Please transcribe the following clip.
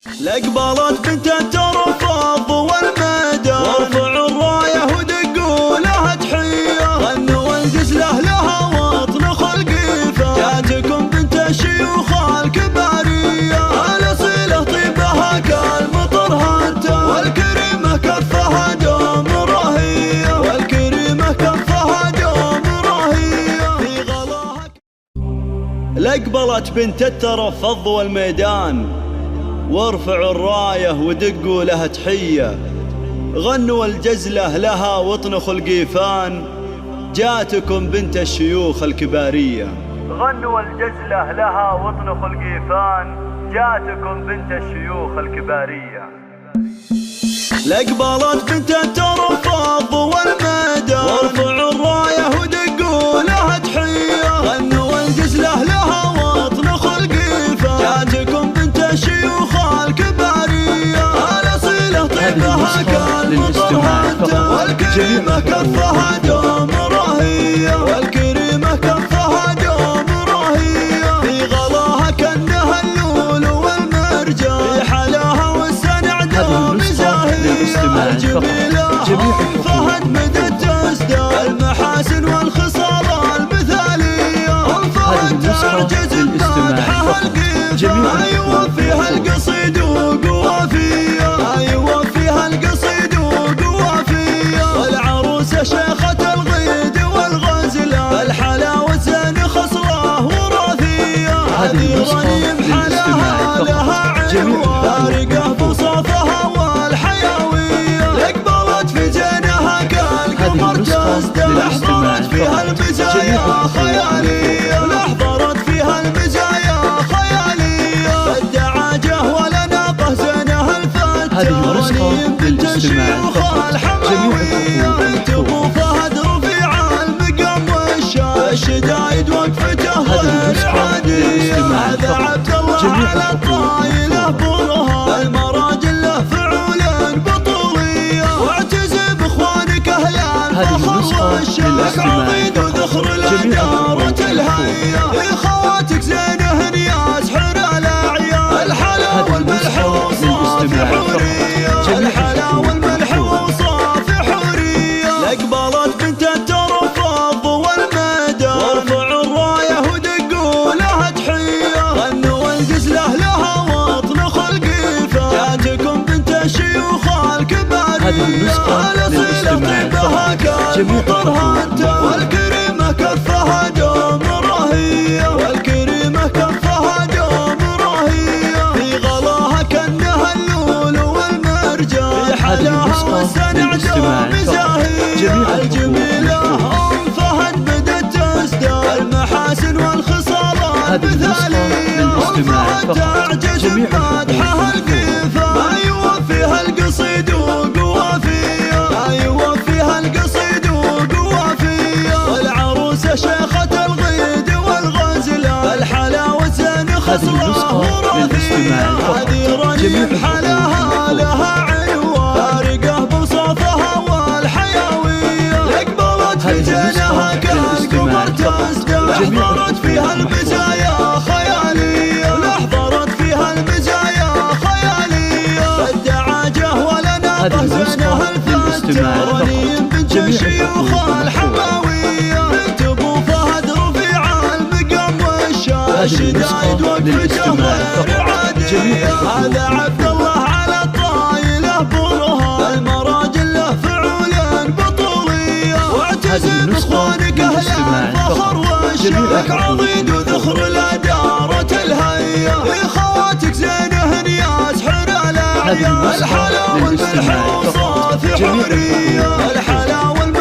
لقبلت بنت الترفض والميدان وارفعوا الرايه ودقوا لها تحيه، غنوا الجزله لها وطن خلقيفه، جاتكم بنت الشيوخ الكباريه، الاصيله طيبها كالمطر هتان، والكريمه كفها دوم رهيه، والكريمه كفها دوم رهيه في غلاها. لقبلت بنت الترفض والميدان وارفعوا الرايه ودقوا لها تحيه، غنوا الجزله لها واطنخوا القيفان، جاتكم بنت الشيوخ الكباريه، غنوا الجزله لها واطنخوا القيفان، جاتكم بنت الشيوخ الكباريه. لقبلت بنت الترفض والميدان وارفعوا الرايه ودقوا لها تحيه، غنوا الجزله لها واطنخوا القيفان، جاتكم بنت الشيوخ الكباريه، الاصيله طيبها كالمطر هتان، والكريمه كفها دوم رهيه، والكريمه كفها دوم رهيه في غلاها كانها اللؤلؤ والمرجان، في حلاها والسنع دوم زاهيه، الجميله فهد مدت تزداد المحاسن والخصال المثاليه، فهد تعجز بمدحها القيفه، ايوه فيها القصيد وقوافيه، ايوه فيها القصيد وقوافيه، والعروسه شيخه الغيد والغزله، الحلاوه زين خصله وراثيه، هذه رنيم حلاها لها عنوان، فارقه بوصافها والحيويه، لقبلت في جنها كالقمر تزداد، احضرت فيها المزايا خياليه، احضرت فيها المزايا خياليه، الدعاجه ولا ناقه زينها الفتاه، رنيم بنت الشيوخ الحمويه، بنت ابو فهد رفيع المقام والشان، الشدايد وقفته غير عاديه، هذا عبد الله على الطايله برهان، المراجل له فعول بطوليه، واعتز باخوانك اهل الفخر والشان، عضيد وذخر لدارة الهيا، خواتك زينه نياس حر الاعيان، الحلا والملح وصافي حوريه، الحلا والملح وصافي حوريه. لقبلت بنت الترفض والميدان وارفعوا الرايه ودقوا لها تحيه، غنوا الجزله لها واطنخوا القيفه، جاتكم بنت الشيوخ الكباريه، الاصيله طيبها كالمطر هتان، والكريمه كفها دوم رهيه، والكريمه كفها دوم رهيه في غلاها كانها اللؤلؤ والمرجان، في حلاها والسنع دوم زاهيه، الجميله فهد بدت تزداد المحاسن والخصال المثاليه، فهد تعجز بمدحها القيفه، ايوه فيها القصيد وقوافيه، ايوه فيها القصيد وقوافيه، والعروسه شيخه الغيد والغزله، الحلاوه زين خصله وراثيه، هذه رنيم حلاها لها عنوان، فارقه بوصافها والحيويه، لقبلت في جنها كالقمر تزداد، احضرت فيها المزايا خياليه، احضرت فيها المزايا خياليه، الدعاجه ولا ناقه زينها الفتاه، رنيم بنت الشيوخ الحمويه، بنت ابو فهد رفيع المقام والشان، الشدايد وقفته غير عاديه، هذا عبد الله على الطايله برهان، المراجل له فعول بطوليه، واعتز باخوانك اهل الفخر والشان، عضيد وذخر لدارة الهيا، خواتك زينه نياس حر الاعيان، الحلا والملح وصافي حوريه، الحلا والملح